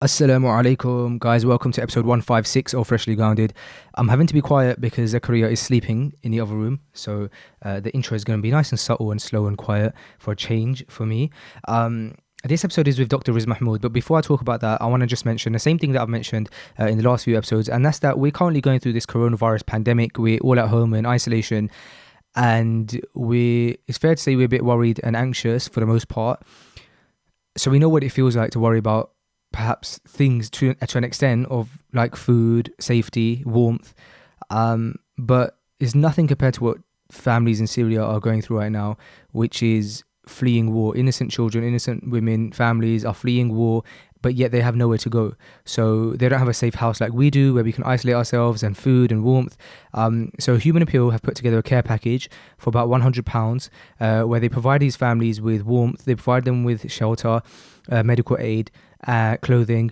Assalamu alaikum, guys. Welcome to episode 156 of Freshly Grounded. I'm having to be quiet because Zakaria is sleeping in the other room. So the intro is going to be nice and subtle and slow and quiet for a change for me. This episode is with Dr. Riz Mahmood. But before I talk about that, I want to just mention the same thing that I've mentioned in the last few episodes. And that's that we're currently going through this coronavirus pandemic. We're all at home in isolation. And it's fair to say we're a bit worried and anxious for the most part. So we know what it feels like to worry about perhaps things to an extent of like food, safety, warmth, but it's nothing compared to what families in Syria are going through right now, which is fleeing war. Innocent children, innocent women, families are fleeing war, but yet they have nowhere to go. So they don't have a safe house like we do, where we can isolate ourselves and food and warmth. So Human Appeal have put together a care package for about £100, where they provide these families with warmth, they provide them with shelter, medical aid, clothing,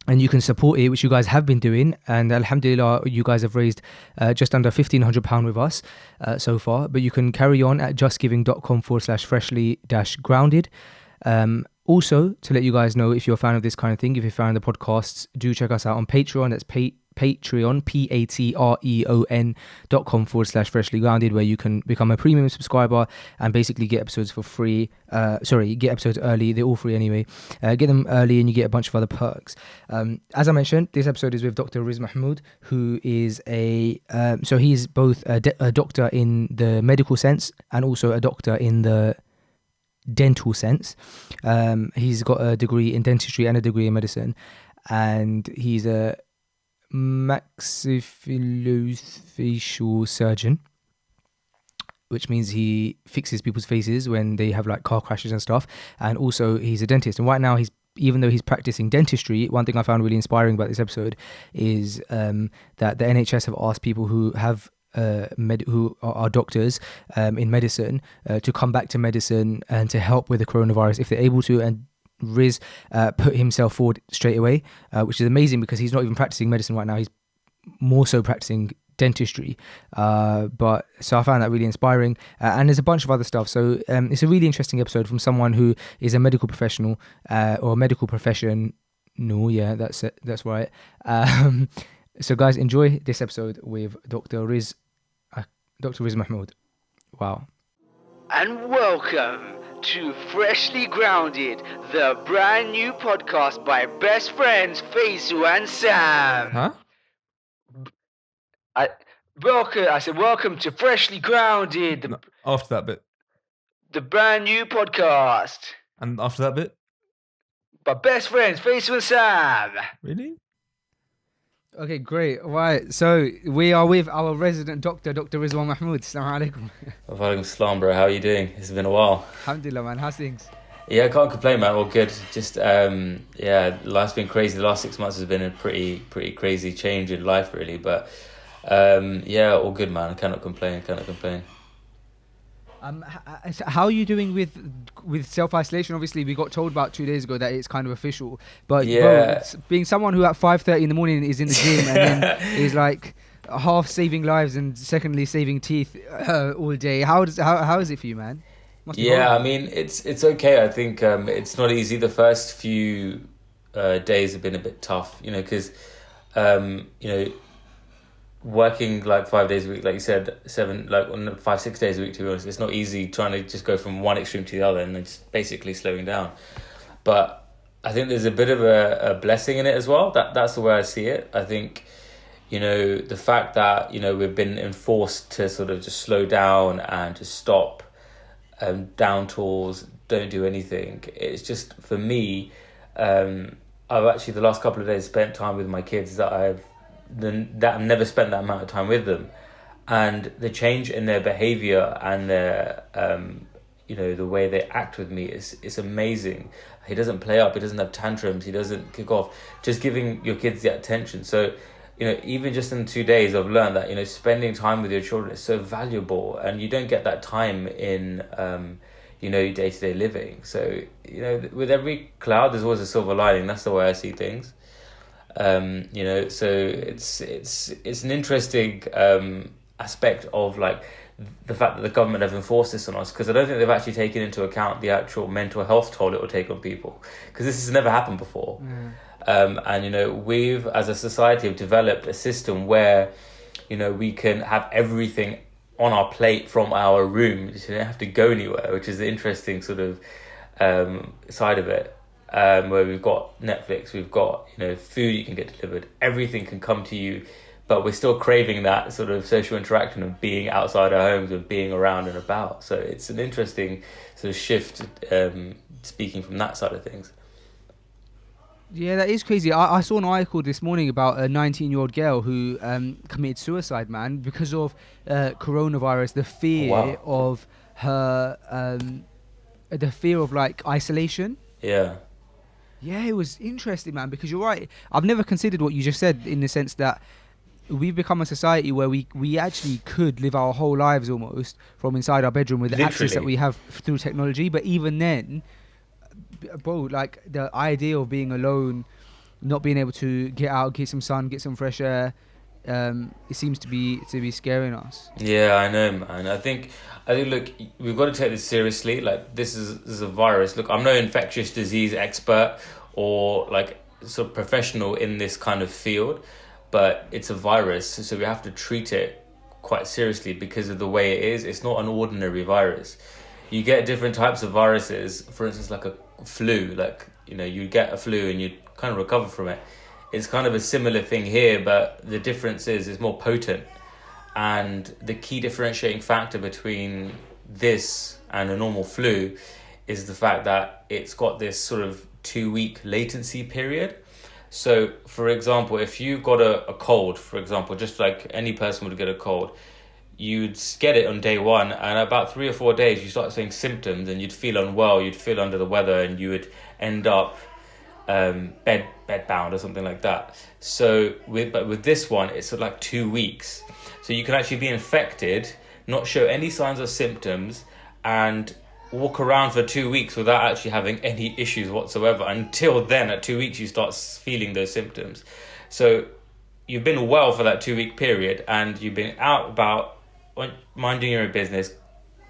and you can support it, which you guys have been doing. And alhamdulillah, you guys have raised just under £1,500 with us so far. But you can carry on at justgiving.com/freshly-grounded. Also, to let you guys know, if you're a fan of this kind of thing, if you're a fan of the podcasts, do check us out on Patreon. That's Patreon, patreon.com/freshly grounded, where you can become a premium subscriber and basically get episodes for free. Get episodes early. They're all free anyway. Get them early and you get a bunch of other perks. As I mentioned, this episode is with Dr. Riz Mahmood, who is he's both a doctor in the medical sense and also a doctor in the dental sense. He's got a degree in dentistry and a degree in medicine, and he's a maxillofacial surgeon, which means he fixes people's faces when they have like car crashes and stuff. And also he's a dentist, and right now even though he's practicing dentistry, one thing I found really inspiring about this episode is that the NHS have asked people who have who are doctors in medicine to come back to medicine and to help with the coronavirus if they're able to. And Riz put himself forward straight away, which is amazing because he's not even practicing medicine right now. He's more so practicing dentistry. So I found that really inspiring. And there's a bunch of other stuff. So it's a really interesting episode from someone who is a medical professional or a medical profession. No, yeah, that's it. That's right. So guys, enjoy this episode with Dr. Riz Mahmood. Wow. And welcome to Freshly Grounded, the brand new podcast by best friends Faisal and Sam. Huh? I said welcome to Freshly Grounded, No, after that bit. the brand new podcast And after that bit? by best friends Faisal and Sam. Really? Okay, great. Right, so we are with our resident doctor, Dr. Riz Mahmood. Assalamu alaikum. Walaikum salam, bro. How are you doing? It's been a while. Alhamdulillah, man. How's things? Yeah, I can't complain, man. All good. Just life's been crazy. The last 6 months has been a pretty crazy change in life, really. But all good, man. Cannot complain. How are you doing with self-isolation? Obviously, we got told about 2 days ago that it's kind of official. But Yeah. bro, being someone who at 5:30 in the morning is in the gym and then is like half saving lives and secondly saving teeth all day, how is it for you, man? Must be Yeah, I horrible. mean, it's okay. I think it's not easy. The first few days have been a bit tough, because working like 5 days a week, like you said, 5-6 days a week, to be honest, it's not easy trying to just go from one extreme to the other and it's basically slowing down. But I think there's a bit of a blessing in it as well. That's the way I see it. I think, the fact that, we've been enforced to sort of just slow down and to stop down tools, don't do anything. It's just, for me, I've actually the last couple of days spent time with my kids that I've never spent that amount of time with them, and the change in their behavior and their the way they act with me is amazing. He doesn't play up, he doesn't have tantrums, he doesn't kick off. Just giving your kids the attention. So even just in 2 days I've learned that spending time with your children is so valuable, and you don't get that time in your day-to-day living. So with every cloud there's always a silver lining. That's the way I see things. So it's an interesting aspect of like the fact that the government have enforced this on us, because I don't think they've actually taken into account the actual mental health toll it will take on people, because this has never happened before. And, we've, as a society, have developed a system where, we can have everything on our plate from our room. You don't have to go anywhere, which is the interesting sort of side of it. Where we've got Netflix, we've got, food you can get delivered, everything can come to you, but we're still craving that sort of social interaction of being outside our homes and being around and about. So it's an interesting sort of shift, speaking from that side of things. Yeah, that is crazy. I saw an article this morning about a 19-year-old girl who committed suicide, man, because of coronavirus, the fear of her, the fear of like isolation. Yeah. Yeah, it was interesting, man, because you're right. I've never considered what you just said, in the sense that we've become a society where we actually could live our whole lives almost from inside our bedroom with the access that we have through technology. But even then, bro, like the idea of being alone, not being able to get out, get some sun, get some fresh air, it seems to be scaring us. Yeah, I know, man. I think look, we've got to take this seriously. Like, this is a virus. Look, I'm no infectious disease expert or like sort of professional in this kind of field, but it's a virus, so we have to treat it quite seriously because of the way it is. It's not an ordinary virus. You get different types of viruses. For instance, like a flu. Like, you get a flu and you kind of recover from it. It's kind of a similar thing here, but the difference is it's more potent. And the key differentiating factor between this and a normal flu is the fact that it's got this sort of 2-week latency period. So, for example, if you got a cold, for example, just like any person would get a cold, you'd get it on day one, and about 3 or 4 days you start seeing symptoms and you'd feel unwell, you'd feel under the weather, and you would end up bedbound or something like that. So with this one, it's sort of like 2 weeks. So you can actually be infected, not show any signs or symptoms, and walk around for 2 weeks without actually having any issues whatsoever. Until then, at 2 weeks, you start feeling those symptoms. So you've been well for that 2-week period, and you've been out about minding your own business,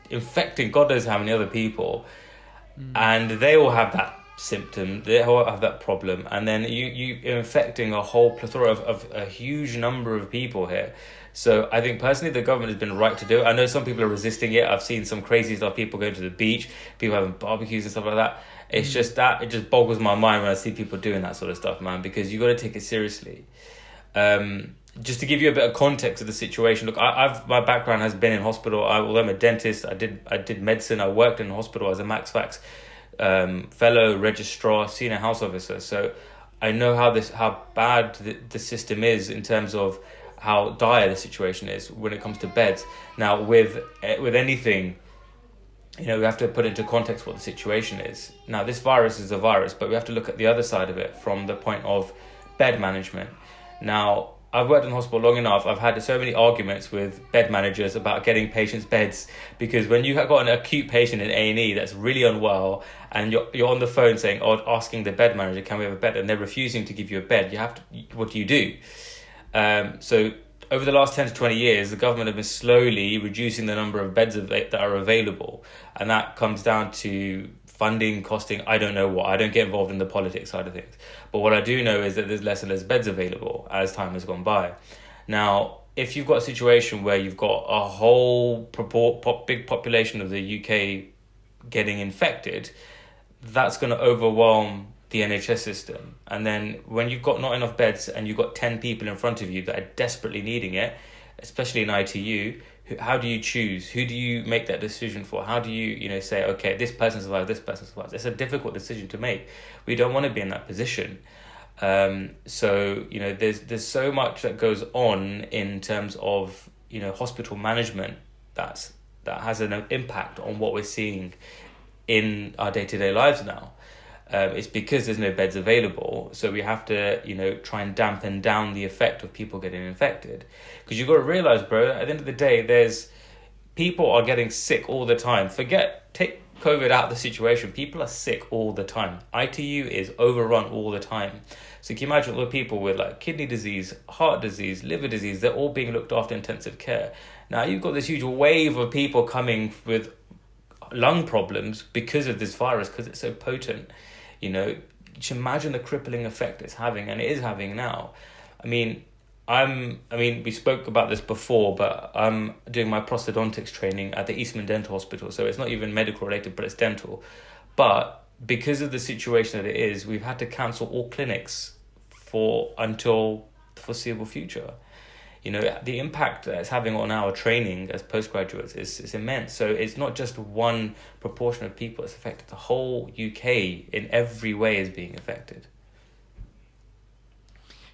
infecting God knows how many other people, and they all have that symptom, they all have that problem, and then you're infecting a whole plethora of a huge number of people here. So I think personally the government has been right to do it. I know some people are resisting it. I've seen some crazy stuff, people going to the beach, people having barbecues and stuff like that. It's just that it just boggles my mind when I see people doing that sort of stuff, man, because you got to take it seriously. Just to give you a bit of context of the situation, look, my background has been in hospital. Although I'm a dentist, I did medicine. I worked in hospital as a Max Fax fellow, registrar, senior house officer. So I know how bad the system is in terms of how dire the situation is when it comes to beds. Now, with anything, we have to put into context what the situation is. Now, this virus is a virus, but we have to look at the other side of it from the point of bed management. Now, I've worked in hospital long enough. I've had so many arguments with bed managers about getting patients beds, because when you have got an acute patient in A&E that's really unwell and you're on the phone saying, asking the bed manager, can we have a bed? And they're refusing to give you a bed. What do you do? So over the last 10 to 20 years, the government have been slowly reducing the number of beds that are available. And that comes down to funding, costing, I don't know what. I don't get involved in the politics side of things. But what I do know is that there's less and less beds available as time has gone by. Now, if you've got a situation where you've got a whole big population of the UK getting infected, that's going to overwhelm the NHS system. And then when you've got not enough beds and you've got 10 people in front of you that are desperately needing it, especially in ITU, how do you choose? Who do you make that decision for? How do you, say, okay, this person survives, this person survives? It's a difficult decision to make. We don't want to be in that position. So, there's so much that goes on in terms of, hospital management that has an impact on what we're seeing in our day-to-day lives now. It's because there's no beds available, so we have to, try and dampen down the effect of people getting infected. Because you've got to realise, bro, at the end of the day, people are getting sick all the time. Take COVID out of the situation. People are sick all the time. ITU is overrun all the time. So can you imagine all the people with like kidney disease, heart disease, liver disease, they're all being looked after in intensive care. Now you've got this huge wave of people coming with lung problems because of this virus, because it's so potent. just imagine the crippling effect it's having, and it is having now. I mean, we spoke about this before, but I'm doing my prosthodontics training at the Eastman Dental Hospital, so it's not even medical related, but it's dental. But because of the situation that it is, we've had to cancel all clinics until the foreseeable future. You know, the impact that it's having on our training as postgraduates is immense. So it's not just one proportion of people, it's affected. The whole UK in every way is being affected.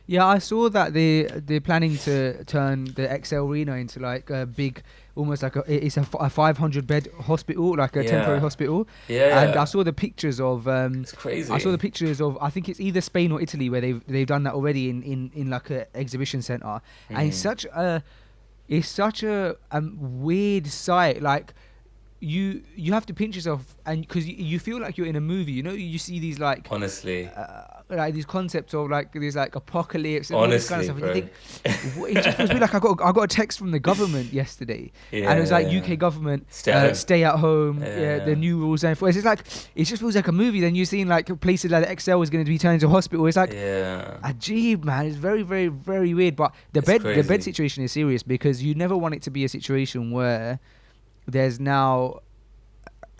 Yeah, I saw that they're planning to turn the XL Arena into like a big, almost like it's a 500 bed hospital, like a temporary hospital. Yeah. And I saw the pictures of it's crazy. I saw the pictures of, I think it's either Spain or Italy, where they've done that already in like a exhibition center, and it's such a weird sight. Like you have to pinch yourself, and because you feel like you're in a movie. You know, you see these like honestly. Like these concepts of like there's like apocalypse and honestly, all this kind of stuff. bro. And you think, it just feels weird. Like I got a text from the government yesterday, and it was like UK government stay at home. The new rules and it's just like it just feels like a movie. Then you're seeing like places like the XL is going to be turned into a hospital. It's like ajib, man. It's very, very, very weird. But the bed situation is serious, because you never want it to be a situation where there's now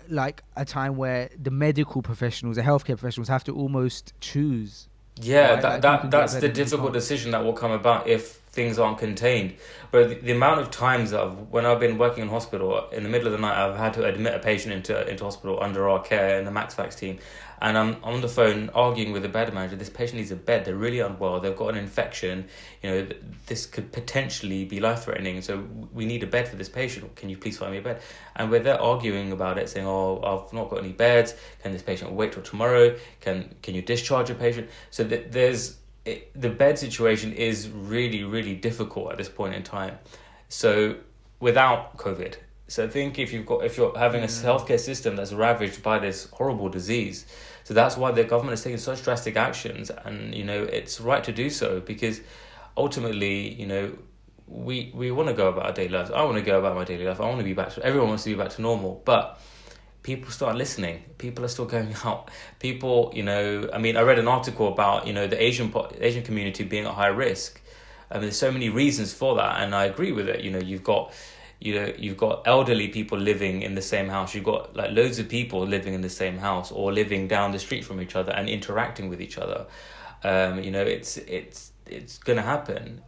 like a time where the medical professionals, the healthcare professionals, have to almost choose. Yeah, right? that's the difficult decision that will come about if things aren't contained. But the amount of times that when I've been working in hospital, in the middle of the night, I've had to admit a patient into hospital under our care in the MaxFax team, and I'm on the phone arguing with the bed manager. This patient needs a bed. They're really unwell. They've got an infection. You know, this could potentially be life-threatening. So we need a bed for this patient. Can you please find me a bed? And we're there arguing about it, saying, "Oh, I've not got any beds. Can this patient wait till tomorrow? Can you discharge a patient?" So the bed situation is really, really difficult at this point in time. So without COVID, so I think if you're having a healthcare system that's ravaged by this horrible disease, so that's why the government is taking such drastic actions, and you know it's right to do so, because ultimately, you know, we want to go about our daily lives. I want to go about my daily life. I want to be back to, everyone wants to be back to normal, but people start listening. People are still going out. People, you know, I mean, I read an article about, you know, the Asian community being at high risk. I mean, there's so many reasons for that, and I agree with it. You know, you've got elderly people living in the same house. You've got like loads of people living in the same house or living down the street from each other and interacting with each other. You know, it's going to happen.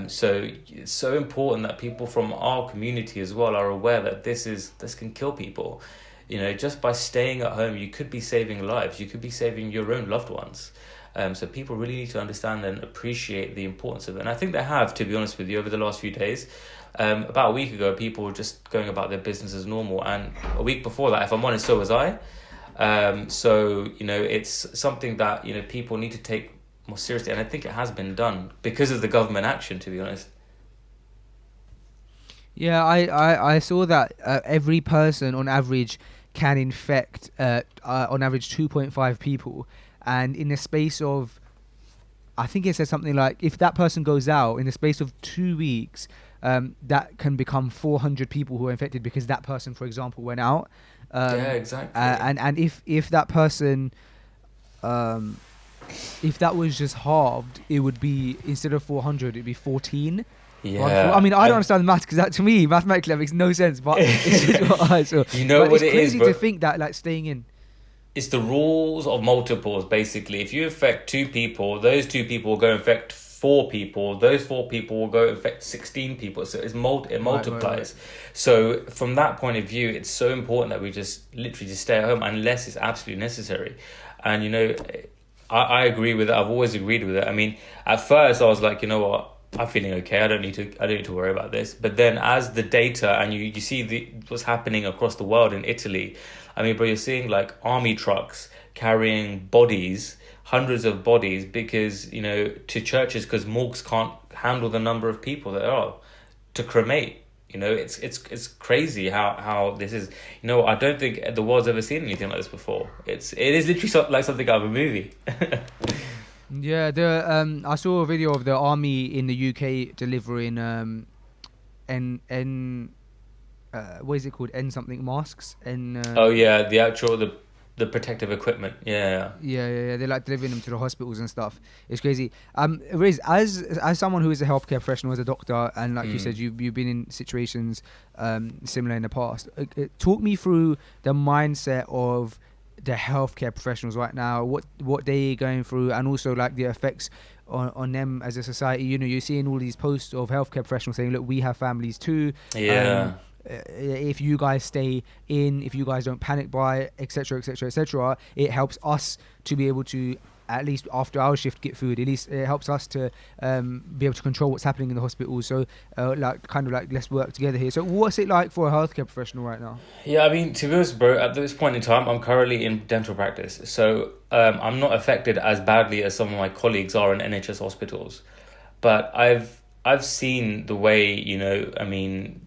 So it's so important that people from our community as well are aware that this can kill people. You know, just by staying at home, you could be saving lives. You could be saving your own loved ones. So people really need to understand and appreciate the importance of it. And I think they have, to be honest with you, over the last few days. About a week ago, people were just going about their business as normal. And a week before that, if I'm honest, so was I. So, you know, it's something that, you know, people need to take more seriously. And I think it has been done because of the government action, to be honest. Yeah, I saw that every person on average can infect on average 2.5 people, and in the space of, I think it says something like, if that person goes out in the space of 2 weeks, that can become 400 people who are infected because that person, for example, went out. Yeah, exactly. And if that person, if that was just halved, it would be, instead of 400, it'd be 14. Yeah, I mean, I don't understand maths, because that, to me, mathematically, that makes no sense. But it's just what I saw. You know, but what it is, it's crazy to think that, like, staying in. It's the rules of multiples, basically. If you infect 2 people, those 2 people will go infect 4 people. Those 4 people will go infect 16 people. So it multiplies. Right. So from that point of view, it's so important that we just literally just stay at home unless it's absolutely necessary. And, you know, I agree with it. I've always agreed with it. I mean, at first I was like, you know what? I'm feeling okay. I don't need to worry about this. But then, as the data and you see what's happening across the world in Italy, I mean, bro, you're seeing like army trucks carrying bodies, hundreds of bodies, because, you know, to churches, because morgues can't handle the number of people that are to cremate. You know, it's crazy how this is. You know, I don't think the world's ever seen anything like this before. It is literally like something out of a movie. Yeah, I saw a video of the army in the UK delivering what is it called? N something masks. Oh yeah, the the protective equipment. Yeah. Yeah. They're like delivering them to the hospitals and stuff. It's crazy. Riz, as someone who is a healthcare professional, as a doctor, and like you said, you've been in situations similar in the past. Talk me through the mindset of the healthcare professionals right now, what they're going through, and also like the effects on them as a society. You know, you're seeing all these posts of healthcare professionals saying, look, we have families too. Yeah. If you guys stay in, if you guys don't panic buy, etc., etc., etc., it helps us to be able to, at least after our shift, get food. At least it helps us to be able to control what's happening in the hospital. So let's work together here. So what's it like for a healthcare professional right now? Yeah, I mean, to be honest, bro, at this point in time, I'm currently in dental practice. So I'm not affected as badly as some of my colleagues are in NHS hospitals. But I've seen the way, you know, I mean,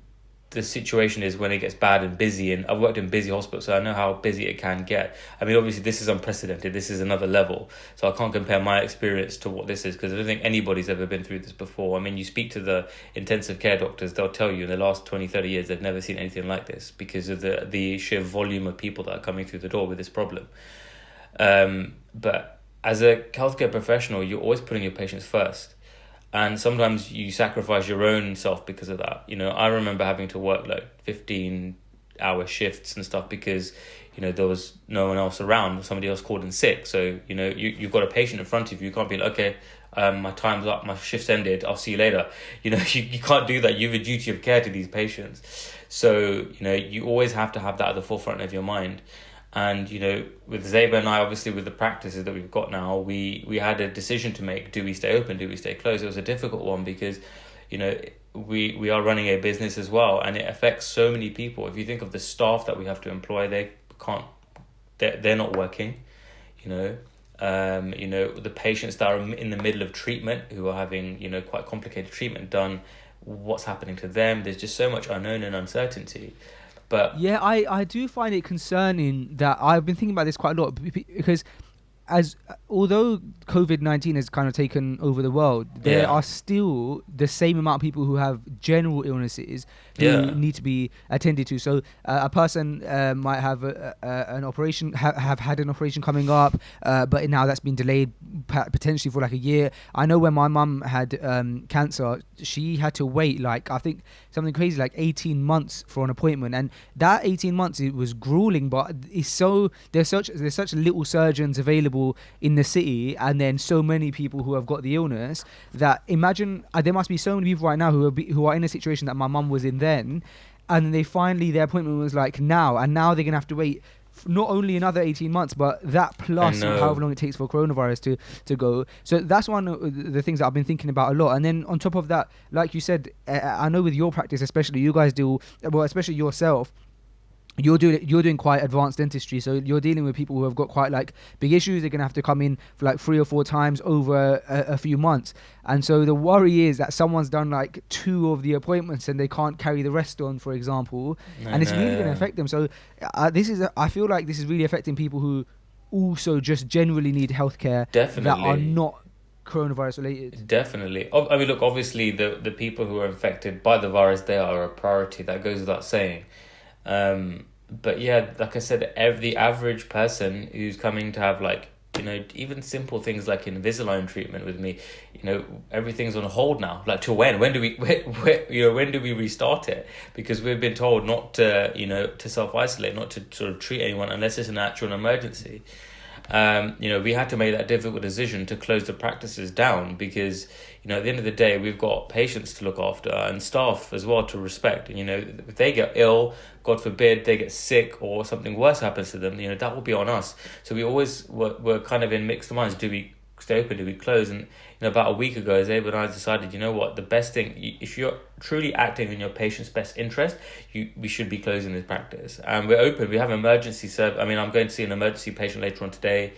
the situation is when it gets bad and busy, and I've worked in busy hospitals, so I know how busy it can get. I mean, obviously this is unprecedented, this is another level, so I can't compare my experience to what this is, because I don't think anybody's ever been through this before. I mean, you speak to the intensive care doctors, they'll tell you in the last 20-30 years they've never seen anything like this, because of the sheer volume of people that are coming through the door with this problem. But as a healthcare professional, you're always putting your patients first. And sometimes you sacrifice your own self because of that. You know, I remember having to work like 15-hour shifts and stuff because, you know, there was no one else around. Somebody else called in sick. So, you know, you've got a patient in front of you. You can't be like, okay, my time's up, my shift's ended, I'll see you later. You know, you can't do that. You have a duty of care to these patients. So, you know, you always have to have that at the forefront of your mind. And, you know, with Zeba and I, obviously with the practices that we've got now, we had a decision to make. Do we stay open? Do we stay closed? It was a difficult one because, you know, we are running a business as well, and it affects so many people. If you think of the staff that we have to employ, they're not working, you know. The patients that are in the middle of treatment who are having, you know, quite complicated treatment done, what's happening to them? There's just so much unknown and uncertainty. But yeah, I do find it concerning that I've been thinking about this quite a lot, because although COVID-19 has kind of taken over the world, there are still the same amount of people who have general illnesses who need to be attended to. So a person might have an operation, have had an operation coming up, but now that's been delayed potentially for like a year. I know when my mum had cancer, she had to wait like, I think something crazy like 18 months for an appointment, and that 18 months, it was grueling. But it's so there's such little surgeons available in the city, and then so many people who have got the illness, that imagine there must be so many people right now who are in a situation that my mum was in then, and they finally, their appointment was like now, and now they're gonna have to wait not only another 18 months, but that plus however long it takes for coronavirus to go. So that's one of the things that I've been thinking about a lot. And then on top of that, like you said, I know with your practice, especially you guys do well, especially yourself, you're doing quite advanced dentistry, so you're dealing with people who have got quite like big issues. They're gonna have to come in for like 3 or 4 times over a few months, and so the worry is that someone's done like 2 of the appointments and they can't carry the rest on, for example, and it's really gonna affect them. So I feel like this is really affecting people who also just generally need healthcare that are not coronavirus related. Definitely. I mean, look, obviously the people who are infected by the virus, they are a priority. That goes without saying. But yeah, like I said, the average person who's coming to have like, you know, even simple things like Invisalign treatment with me, you know, everything's on hold now. Like, to when do we restart it? Because we've been told not to, you know, to self-isolate, not to sort of treat anyone unless it's an actual emergency. You know, we had to make that difficult decision to close the practices down because, you know, at the end of the day, we've got patients to look after and staff as well to respect. And, you know, if they get ill, God forbid, they get sick or something worse happens to them, you know, that will be on us. So we always were kind of in mixed minds. Do we stay open? Do we close? And, you know, about a week ago, Zabe and I decided, you know what, the best thing, if you're truly acting in your patient's best interest, we should be closing this practice. And we're open. We have emergency service. I mean, I'm going to see an emergency patient later on today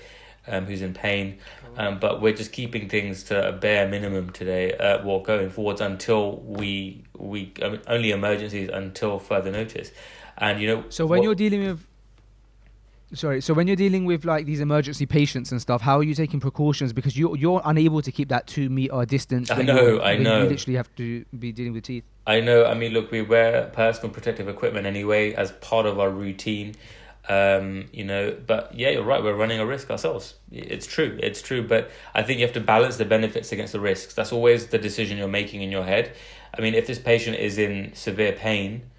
who's in pain. But we're just keeping things to a bare minimum today, going forwards until only emergencies until further notice. And, you know, so when you're dealing with like these emergency patients and stuff, how are you taking precautions? Because you're unable to keep that 2-meter distance. I know. You literally have to be dealing with teeth. I know. I mean, look, we wear personal protective equipment anyway as part of our routine. But yeah, you're right, we're running a risk ourselves. It's true, but I think you have to balance the benefits against the risks. That's always the decision you're making in your head. I mean, if this patient is in severe pain,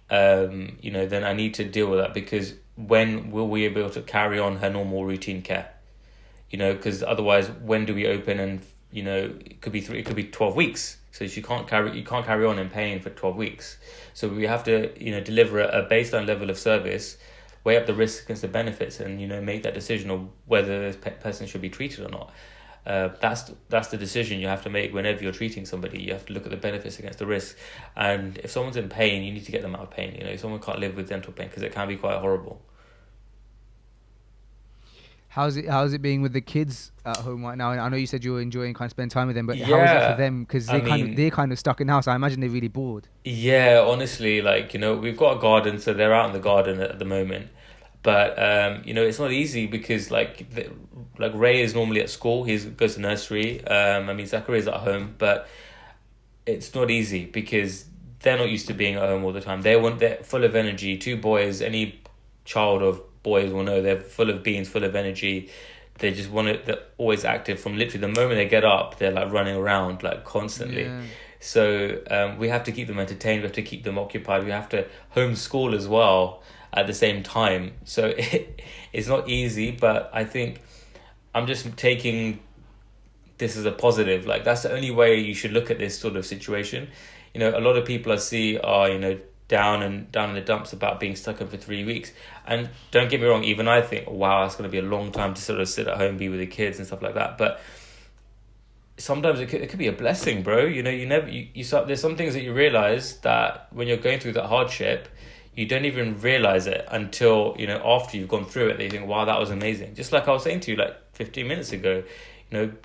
then I need to deal with that, because when will we be able to carry on her normal routine care? Because otherwise, when do we open? And it could be 12 weeks. So you can't carry on in pain for 12 weeks. So we have to deliver a baseline level of service, weigh up the risks against the benefits, and make that decision of whether this person should be treated or not. That's the decision you have to make whenever you're treating somebody. You have to look at the benefits against the risks, and if someone's in pain, you need to get them out of pain. Someone can't live with dental pain, because it can be quite horrible. How's it being with the kids at home right now? And I know you said you were enjoying kind of spending time with them, but how is it for them? Because they're kind of stuck in the house. I imagine they're really bored. Yeah, honestly, we've got a garden, so they're out in the garden at the moment. But it's not easy, because Ray is normally at school. He goes to nursery. Zachary is at home, but it's not easy because they're not used to being at home all the time. They're full of energy. Two boys, any child of boys will know, they're full of beans, full of energy. They just they're always active. From literally the moment they get up, they're running around constantly. Yeah. So we have to keep them entertained. We have to keep them occupied. We have to homeschool as well at the same time. So it's not easy, but I think I'm just taking this as a positive. That's the only way you should look at this sort of situation. A lot of people I see are down in the dumps about being stuck in for 3 weeks. And don't get me wrong, even I think, wow, that's going to be a long time to sort of sit at home, be with the kids and stuff like that. But sometimes it could be a blessing, bro. There's some things that you realize that when you're going through that hardship, you don't even realize it until, after you've gone through it, that you think, wow, that was amazing. Just like I was saying to you 15 minutes ago,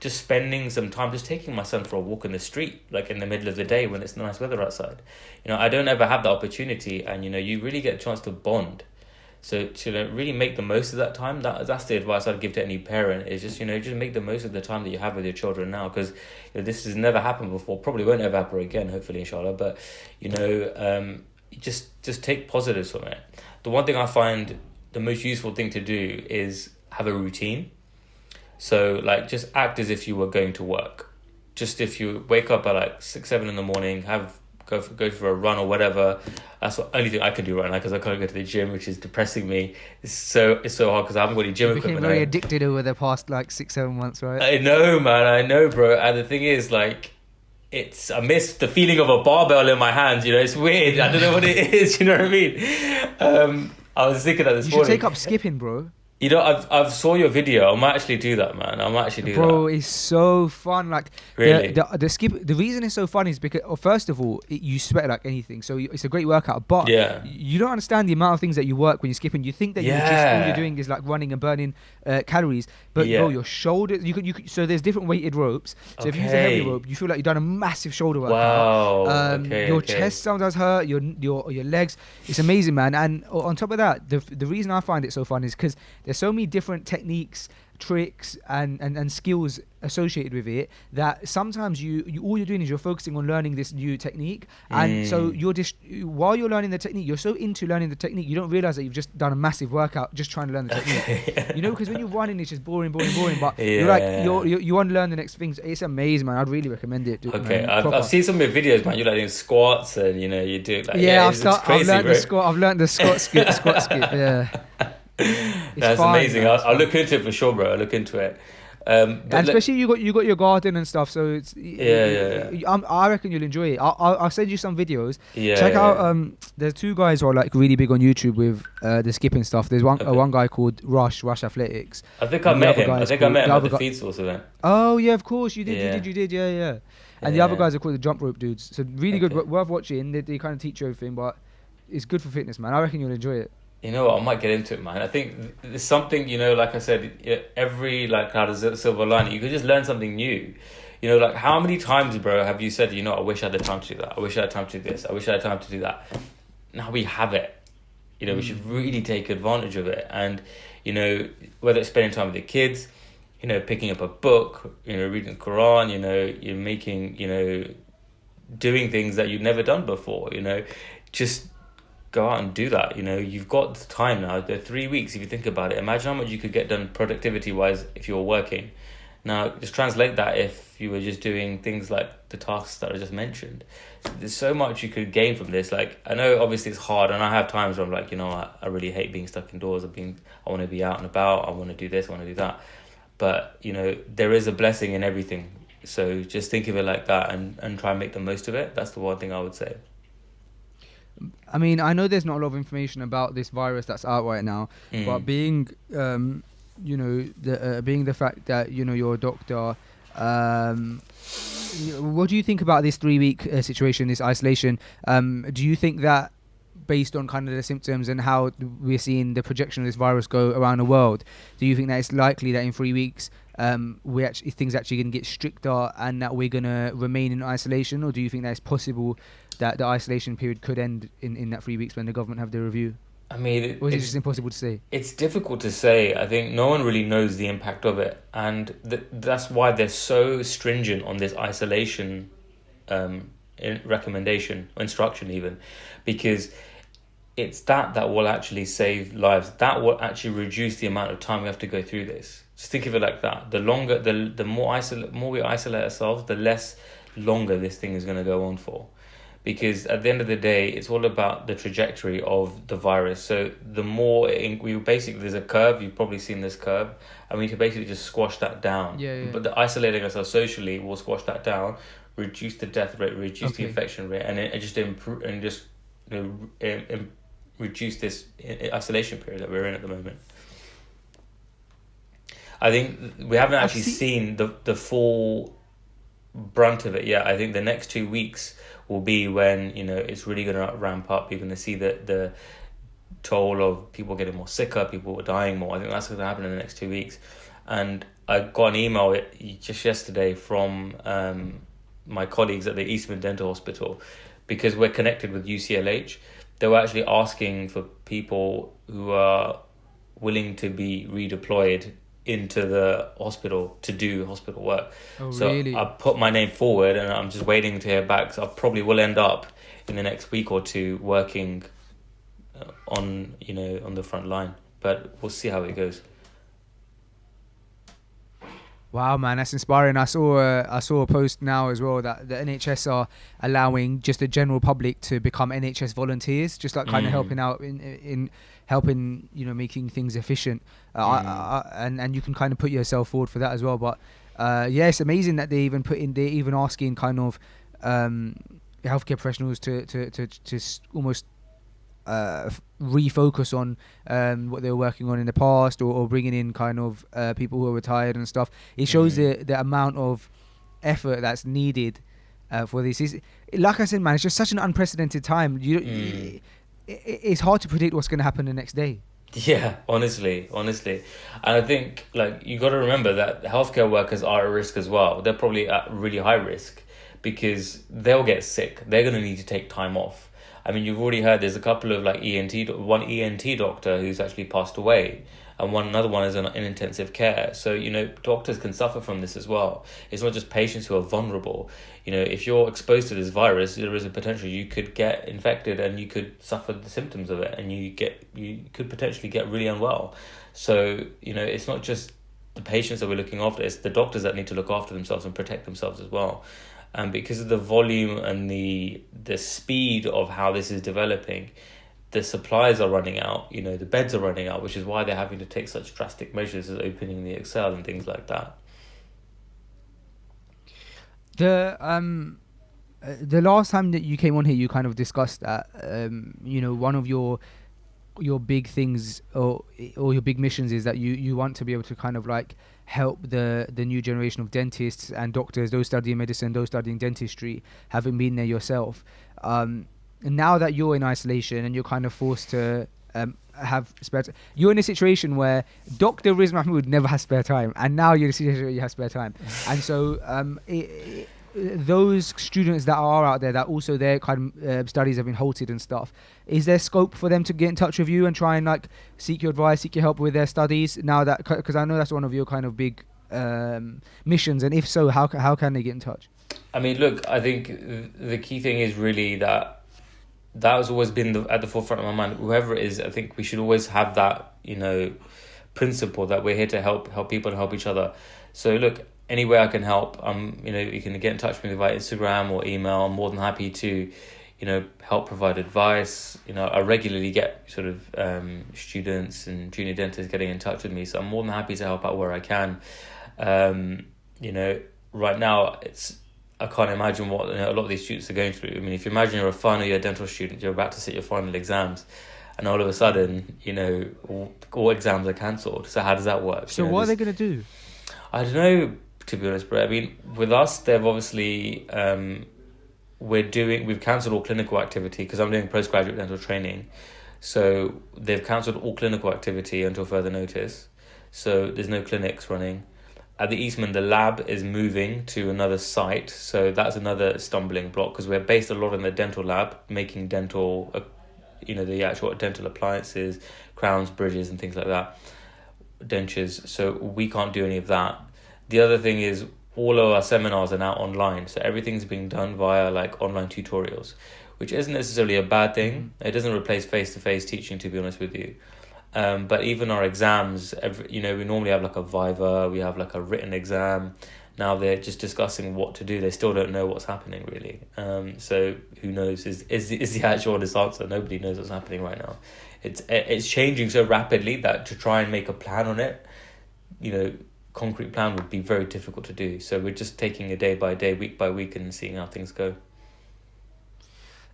just spending some time, just taking my son for a walk in the street, in the middle of the day when it's nice weather outside. I don't ever have the opportunity, and, you really get a chance to bond. So to really make the most of that time, that's the advice I'd give to any parent, is just make the most of the time that you have with your children now, because this has never happened before, probably won't ever happen again, hopefully, inshallah. But, just take positives from it. The one thing I find the most useful thing to do is have a routine. So just act as if you were going to work. Just if you wake up at 6, 7 in the morning, go for a run or whatever. That's the only thing I can do right now, because I can't go to the gym, which is depressing me. It's so hard because I haven't got any gym equipment. You became very addicted over the past 6, 7 months, right? I know, man. I know, bro. And the thing is, I miss the feeling of a barbell in my hands. It's weird. I don't know what it is. You know what I mean? I was thinking that this morning. You should take up skipping, bro. I've saw your video. I might actually do that, man. Bro, it's so fun. Really? The skip. The reason it's so fun is because, first of all, you sweat like anything, so it's a great workout. But you don't understand the amount of things that you work when you're skipping. You think that all you're doing is running and burning calories, but bro, your shoulders. So there's different weighted ropes. So if you use a heavy rope, you feel like you've done a massive shoulder workout. Wow. Your chest sometimes hurt. Your legs. It's amazing, man. And on top of that, the reason I find it so fun is because there's so many different techniques, tricks, and skills associated with it that sometimes you all you're doing is you're focusing on learning this new technique, and so you're just, while you're learning the technique, you're so into learning the technique, you don't realize that you've just done a massive workout just trying to learn the technique. Because when you're running, it's just boring, but you want to learn the next things. It's amazing, man. I'd really recommend it. Okay, I've seen some of your videos, man. You're doing squats and you do I've learned the squat skip. Yeah. That's fun, amazing. Man. I'll look into it for sure, bro. I'll look into it. And especially you got your garden and stuff, so it's I reckon you'll enjoy it. I'll send you some videos. Check out there's two guys who are really big on YouTube with the skipping stuff. There's one guy called Rush Athletics. I think I met him. I met him at the feed source event. Oh yeah, of course you did. You did. Yeah. And the other guys are called the jump rope dudes. So really good, worth watching. They kind of teach you everything, but it's good for fitness, man. I reckon you'll enjoy it. You know what? I might get into it, man. I think there's something, like I said, every how does it silver lining? You could just learn something new. How many times, bro, have you said, I wish I had the time to do that. I wish I had time to do this. I wish I had time to do that. Now we have it. We should really take advantage of it. And, whether it's spending time with your kids, picking up a book, reading the Quran, you're making, doing things that you've never done before, just go out and do that. You know, you've got the time now. There are 3 weeks. If you think about it, imagine how much you could get done productivity wise if you were working. Now, just translate that if you were just doing things like the tasks that I just mentioned. There's so much you could gain from this. Like, I know obviously it's hard, and I have times where I'm like, you know, I really hate being stuck indoors. I want to be out and about. I want to do this. I want to do that. But, you know, there is a blessing in everything. So just think of it like that and try and make the most of it. That's the one thing I would say. I mean, I know there's not a lot of information about this virus that's out right now, but being, being the fact that, you know, you're a doctor, what do you think about this 3-week situation, this isolation? Do you think that based on kind of the symptoms and how we're seeing the projection of this virus go around the world, do you think that it's likely that in 3 weeks things actually going to get stricter and that we're going to remain in isolation? Or do you think that it's possible that the isolation period could end in that 3 weeks when the government have their review? I mean, or is it just impossible to say? It's difficult to say. I think no one really knows the impact of it, and that's why they're so stringent on this isolation recommendation, instruction even, because it's that will actually save lives. That will actually reduce the amount of time we have to go through this. Just think of it like that. The longer, the more we isolate ourselves, the less longer this thing is going to go on for. Because at the end of the day, it's all about the trajectory of the virus. So the more there's a curve. You've probably seen this curve, and we can basically just squash that down. Yeah. But the isolating ourselves socially will squash that down, reduce the death rate, reduce the infection rate, and it just improve and just reduce this isolation period that we're in at the moment. I think we haven't actually seen the full brunt of it yet. I think the next 2 weeks will be when, you know, it's really going to ramp up. You're going to see the toll of people getting more sicker, people dying more. I think that's going to happen in the next 2 weeks. And I got an email just yesterday from my colleagues at the Eastman Dental Hospital, because we're connected with UCLH. They were actually asking for people who are willing to be redeployed into the hospital to do hospital work. So really? I put my name forward, and I'm just waiting to hear back. So I probably will end up in the next week or two working on the front line, but we'll see how it goes. Wow, man, that's inspiring. I saw a post now as well that the NHS are allowing just the general public to become NHS volunteers, just like kind of helping out in helping, you know, making things efficient. And you can kind of put yourself forward for that as well. But it's amazing that they're even asking kind of healthcare professionals to almost refocus on what they were working on in the past, or bringing in kind of people who are retired and stuff. It shows the amount of effort that's needed for this. Like I said, man, it's just such an unprecedented time. It's hard to predict what's going to happen the next day. Yeah, honestly. And I think, like, you got to remember that healthcare workers are at risk as well. They're probably at really high risk because they'll get sick. They're going to need to take time off. I mean, you've already heard there's a couple of one ENT doctor who's actually passed away, and another one is in intensive care. So, you know, doctors can suffer from this as well. It's not just patients who are vulnerable. You know, if you're exposed to this virus, there is a potential you could get infected and you could suffer the symptoms of it, and you could potentially get really unwell. So, you know, it's not just the patients that we're looking after, it's the doctors that need to look after themselves and protect themselves as well. And because of the volume and the speed of how this is developing, the supplies are running out, you know, the beds are running out, which is why they're having to take such drastic measures as opening the Excel and things like that. The last time that you came on here, you kind of discussed that, you know, one of your big things or your big missions is that you want to be able to kind of like help the new generation of dentists and doctors, those studying medicine, those studying dentistry, having been there yourself. And now that you're in isolation and you're kind of forced to have spare time, you're in a situation where Dr. Riz Mahmood never has spare time, and now you're in a situation where you have spare time. And so those students that are out there that also their kind of studies have been halted and stuff, is there scope for them to get in touch with you and try and like seek your advice, seek your help with their studies now that, because I know that's one of your kind of big missions, and if so, how can they get in touch? I mean, look, I think the key thing is really that that has always been at the forefront of my mind. Whoever it is, I think we should always have that, principle that we're here to help people and help each other. So look, any way I can help, you can get in touch with me via Instagram or email. I'm more than happy to, help provide advice. I regularly get sort of students and junior dentists getting in touch with me, so I'm more than happy to help out where I can. Right now I can't imagine what a lot of these students are going through. I mean, if you imagine you're a final year dental student, you're about to sit your final exams, and all of a sudden, all exams are cancelled. So how does that work? So what are they going to do? I don't know, to be honest, bro. I mean, with us, they've obviously we've cancelled all clinical activity because I'm doing postgraduate dental training. So they've cancelled all clinical activity until further notice. So there's no clinics running. At the Eastman, the lab is moving to another site, so that's another stumbling block because we're based a lot in the dental lab, making dental, the actual dental appliances, crowns, bridges, and things like that, dentures. So we can't do any of that. The other thing is all of our seminars are now online, so everything's being done via like online tutorials, which isn't necessarily a bad thing. It doesn't replace face-to-face teaching, to be honest with you. But even our exams, we normally have like a viva, we have like a written exam. Now they're just discussing what to do. They still don't know what's happening really. So who knows is the actual honest answer. Nobody knows what's happening right now. It's changing so rapidly that to try and make a plan on it, concrete plan would be very difficult to do. So we're just taking it day by day, week by week, and seeing how things go.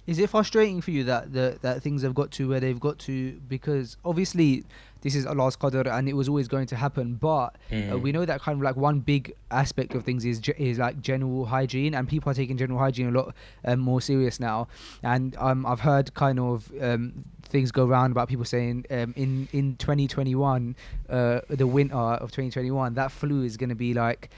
Is it frustrating for you that things have got to where they've got to? Because obviously this is Allah's qadr and it was always going to happen. But we know that kind of like one big aspect of things is like general hygiene, and people are taking general hygiene a lot more serious now. And I've heard kind of things go around about people saying in 2021, the winter of 2021, that flu is going to be like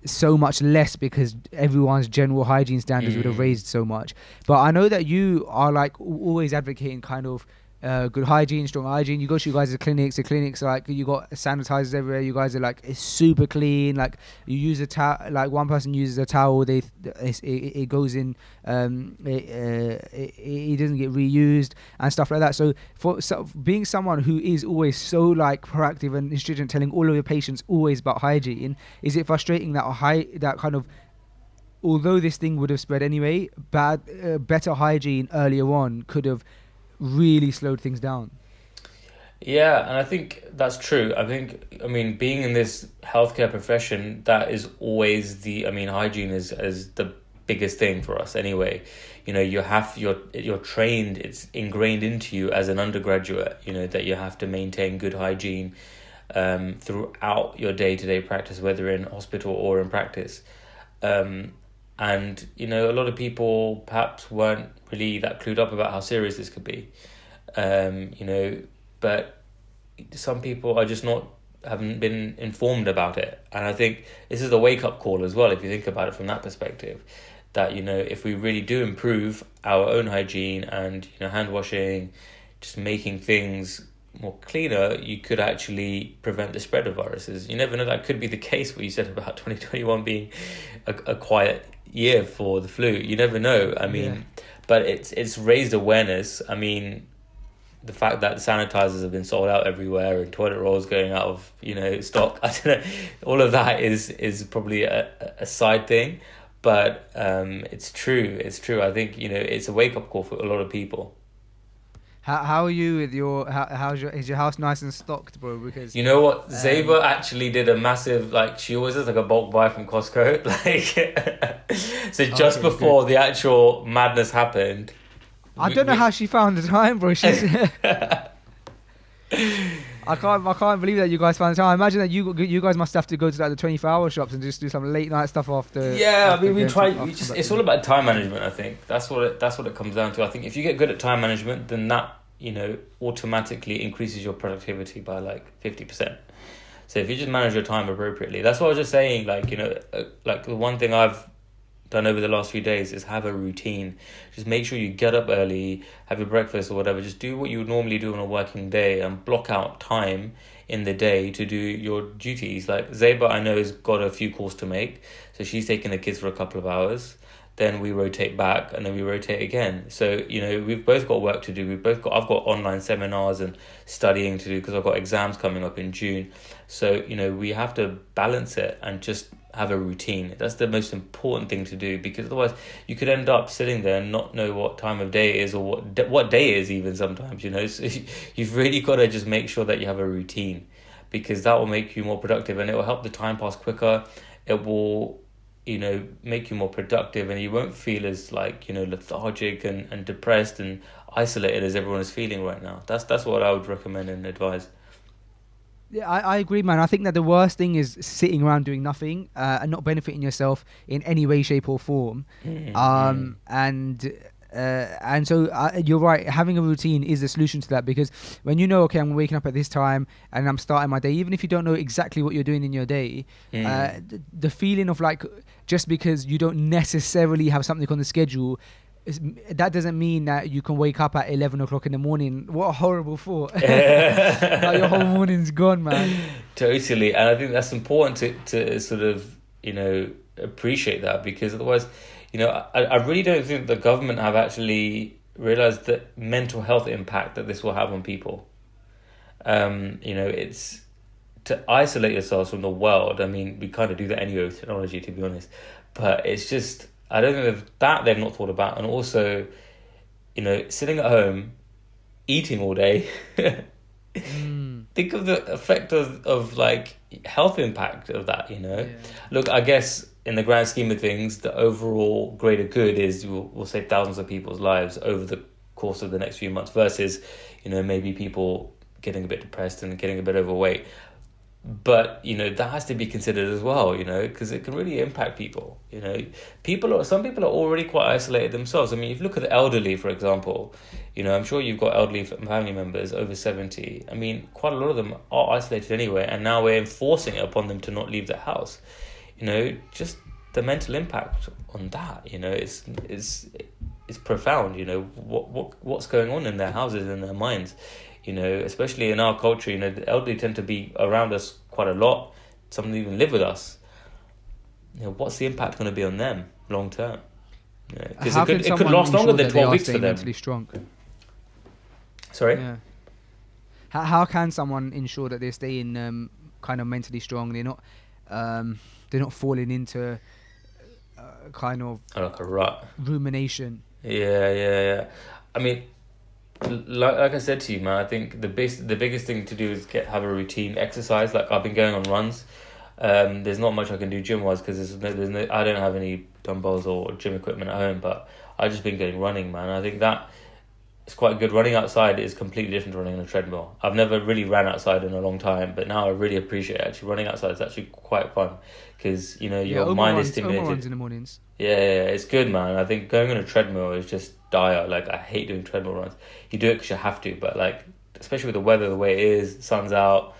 so much less because everyone's general hygiene standards would have raised so much. But I know that you are like always advocating kind of good hygiene, strong hygiene. You go to you guys' clinics. The clinics are like you got sanitizers everywhere. You guys are like it's super clean. Like you use a towel. Like one person uses a towel. It goes in. It doesn't get reused and stuff like that. So being someone who is always so like proactive and stringent, telling all of your patients always about hygiene, is it frustrating that kind of, although this thing would have spread anyway, better hygiene earlier on could have really slowed things down? Yeah, and I think that's true. I mean, being in this healthcare profession, that is always hygiene is the biggest thing for us anyway. You're trained, it's ingrained into you as an undergraduate, that you have to maintain good hygiene throughout your day-to-day practice, whether in hospital or in practice. And, a lot of people perhaps weren't really that clued up about how serious this could be. But some people are just haven't been informed about it. And I think this is a wake-up call as well, if you think about it from that perspective, that, if we really do improve our own hygiene and, hand washing, just making things more cleaner, you could actually prevent the spread of viruses. You never know, that could be the case, what you said about 2021 being a quiet year for the flu. You never know. But it's raised awareness. I mean, the fact that the sanitizers have been sold out everywhere and toilet rolls going out of stock, I don't know, all of that is probably a side thing, but it's true. I think it's a wake-up call for a lot of people. How are you with your is your house nice and stocked, bro? Because you know what, Zeba actually did a massive, she always does like a bulk buy from Costco, so just before the actual madness happened. I don't know how she found the time, bro. She's I can't believe that you guys found the time. I imagine that you guys must have to go to like the 24-hour shops and just do some late night stuff after. Yeah, I mean we try. It's all about time management. I think that's what it comes down to. I think if you get good at time management, then that automatically increases your productivity by like 50%. So if you just manage your time appropriately, that's what I was just saying. Like the one thing I've done over the last few days is have a routine. Just make sure you get up early, have your breakfast or whatever. Just do what you would normally do on a working day and block out time in the day to do your duties. Like Zeba, I know, has got a few calls to make, so she's taking the kids for a couple of hours. Then we rotate back and then we rotate again. So, we've both got work to do. I've got online seminars and studying to do because I've got exams coming up in June. So, we have to balance it and just have a routine. That's the most important thing to do, because otherwise you could end up sitting there and not know what time of day it is or what day it is even sometimes, So you've really got to just make sure that you have a routine, because that will make you more productive and it will help the time pass quicker. It will make you more productive, and you won't feel as lethargic and depressed and isolated as everyone is feeling right now. That's what I would recommend and advise. Yeah, I agree, man. I think that the worst thing is sitting around doing nothing and not benefiting yourself in any way, shape, or form. And so you're right. Having a routine is the solution to that, because when okay, I'm waking up at this time and I'm starting my day, even if you don't know exactly what you're doing in your day, the feeling of just because you don't necessarily have something on the schedule, that doesn't mean that you can wake up at 11 o'clock in the morning. What a horrible thought. Your whole morning's gone, man. Totally. And I think that's important to sort of, appreciate that, because otherwise, I really don't think the government have actually realized the mental health impact that this will have on people. It's to isolate yourselves from the world. I mean, we kind of do that anyway with technology, to be honest. But it's just, I don't think they've not thought about. And also, sitting at home, eating all day. Think of the effect of health impact of that, Yeah. Look, I guess in the grand scheme of things, the overall greater good is we'll save thousands of people's lives over the course of the next few months versus, maybe people getting a bit depressed and getting a bit overweight. But, that has to be considered as well, because it can really impact people. Some people are already quite isolated themselves. I mean, if you look at the elderly, for example, I'm sure you've got elderly family members over 70. I mean, quite a lot of them are isolated anyway, and now we're enforcing it upon them to not leave their house. Just the mental impact on that, it's profound. What's going on in their houses and their minds. Especially in our culture, the elderly tend to be around us quite a lot. Some even live with us. What's the impact going to be on them long term? Because it could last longer than 12 weeks for them. Mentally strong. Sorry? Yeah. How can someone ensure that they're staying kind of mentally strong? They're not falling into kind of like a rut, rumination. Yeah. I mean, like I said to you, man, I think the biggest thing to do is have a routine, exercise. Like I've been going on runs. There's not much I can do gym wise because I don't have any dumbbells or gym equipment at home, but I've just been going running, man. I think that it's quite good. Running outside is completely different to running on a treadmill. I've never really ran outside in a long time, but now I really appreciate it. Actually, running outside is actually quite fun because your mind is stimulated. Runs in the mornings. Yeah, it's good, man. I think going on a treadmill is just dire. Like I hate doing treadmill runs. You do it because you have to, but especially with the weather the way it is, sun's out.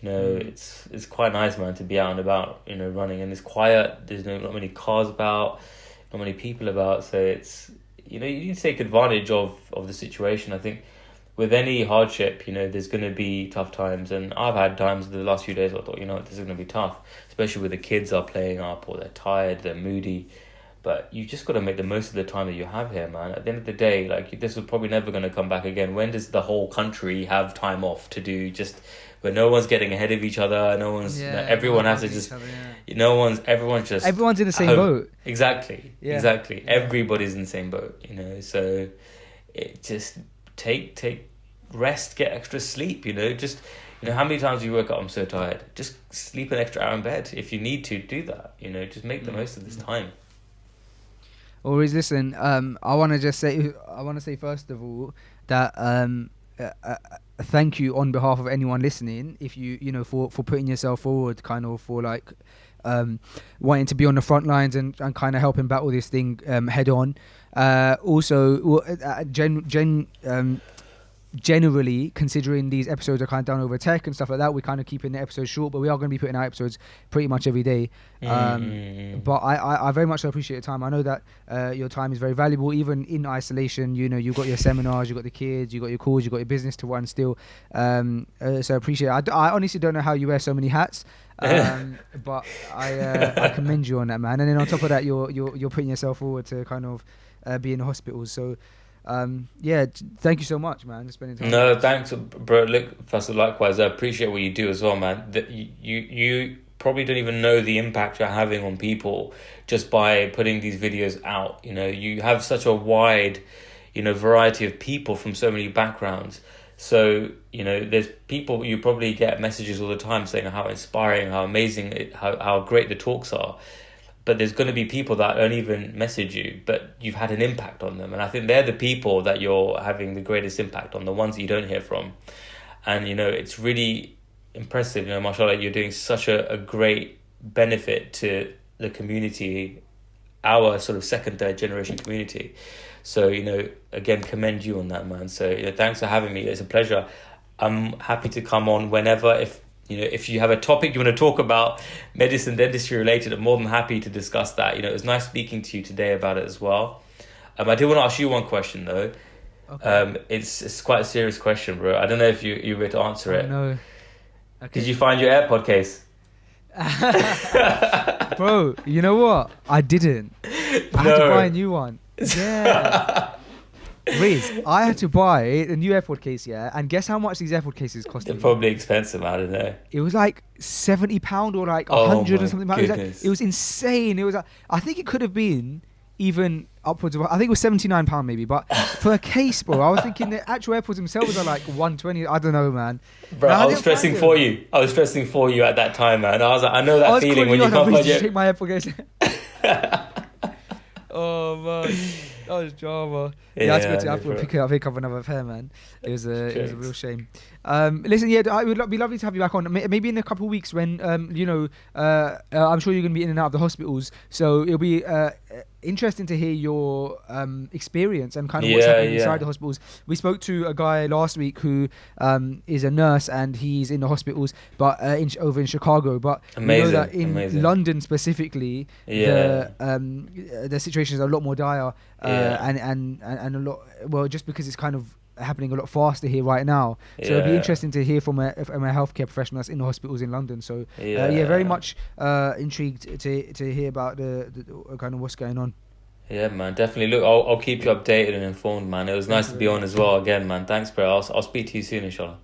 It's quite nice, man, to be out and about. Running, and it's quiet. There's not many cars about, not many people about. So it's you need to take advantage of the situation. I think with any hardship, there's going to be tough times, and I've had times the last few days where I thought, this is going to be tough, especially with the kids are playing up or they're tired, they're moody. But you just got to make the most of the time that you have here, man. At the end of the day, this is probably never going to come back again. When does the whole country have time off to do just where no one's getting ahead of each other? No one's, everyone has to just, everyone's in the same boat. Exactly. Yeah. Exactly. Yeah. Everybody's in the same boat, so it just take rest, get extra sleep, just, how many times you wake up, I'm so tired. Just sleep an extra hour in bed. If you need to do that, just make the most of this time. Or listen, I want to say first of all that thank you on behalf of anyone listening. If you for putting yourself forward, kind of for wanting to be on the front lines and kind of helping battle this thing head on. Also, Jen generally, considering these episodes are kind of done over tech and stuff like that, we're kind of keeping the episodes short, but we are going to be putting out episodes pretty much every day. But I very much appreciate your time. I know that your time is very valuable, even in isolation. You know, you've got your seminars, you've got the kids, you've got your calls, you've got your business to run still. So I appreciate it. I honestly don't know how you wear so many hats. But I commend you on that, man. And then on top of that, you're putting yourself forward to kind of be in the hospitals. So thank you so much, man, for spending time. No, thanks, bro. Look, first of all, likewise, I appreciate what you do as well, man. That you probably don't even know the impact you're having on people just by putting these videos out. You know, you have such a wide, variety of people from so many backgrounds. So, there's people, you probably get messages all the time saying how inspiring, how amazing, how great the talks are. But there's going to be people that don't even message you, but you've had an impact on them. And I think they're the people that you're having the greatest impact on, the ones that you don't hear from. And, it's really impressive, mashallah, you're doing such a great benefit to the community, our sort of second, third generation community. So, again, commend you on that, man. So, thanks for having me. It's a pleasure. I'm happy to come on whenever. If you have a topic you want to talk about, medicine, dentistry related, I'm more than happy to discuss that. It was nice speaking to you today about it as well. I do want to ask you one question, though. Okay. It's quite a serious question, bro. I don't know if you were to answer it. No. Okay. Did you find your AirPod case? Bro, you know what? I didn't. I had to buy a new one. Yeah. Riz, I had to buy a new AirPod case, and guess how much these AirPod cases cost? They're probably expensive, I don't know. It was like £70 or like 100 or something. It was insane. It was I think it could have been even upwards of, I think it was £79 maybe, but for a case, bro, I was thinking the actual AirPods themselves are like 120. I don't know, man. Bro, I was stressing for you. I was stressing for you at that time, man. I was like, I know that feeling when you can't find your... take my AirPod case. Oh man, that was drama. Yeah, I had to go to pick up another pair, man. It was a real shame. Listen, it would be lovely to have you back on. Maybe in a couple of weeks when I'm sure you're going to be in and out of the hospitals, so it'll be interesting to hear your experience and kind of what's happening inside the hospitals. We spoke to a guy last week who is a nurse and he's in the hospitals, but over in Chicago. But amazing, we know that in London specifically, the situation is a lot more dire, and a lot. Well, just because it's kind of happening a lot faster here right now, so it'd be interesting to hear from a healthcare professional that's in the hospitals in London. So very much intrigued to hear about the kind of what's going on. Yeah, man, definitely. Look, I'll keep you updated and informed, man. It was nice to be on as well again, man. Thanks, bro. I'll speak to you soon, inshallah.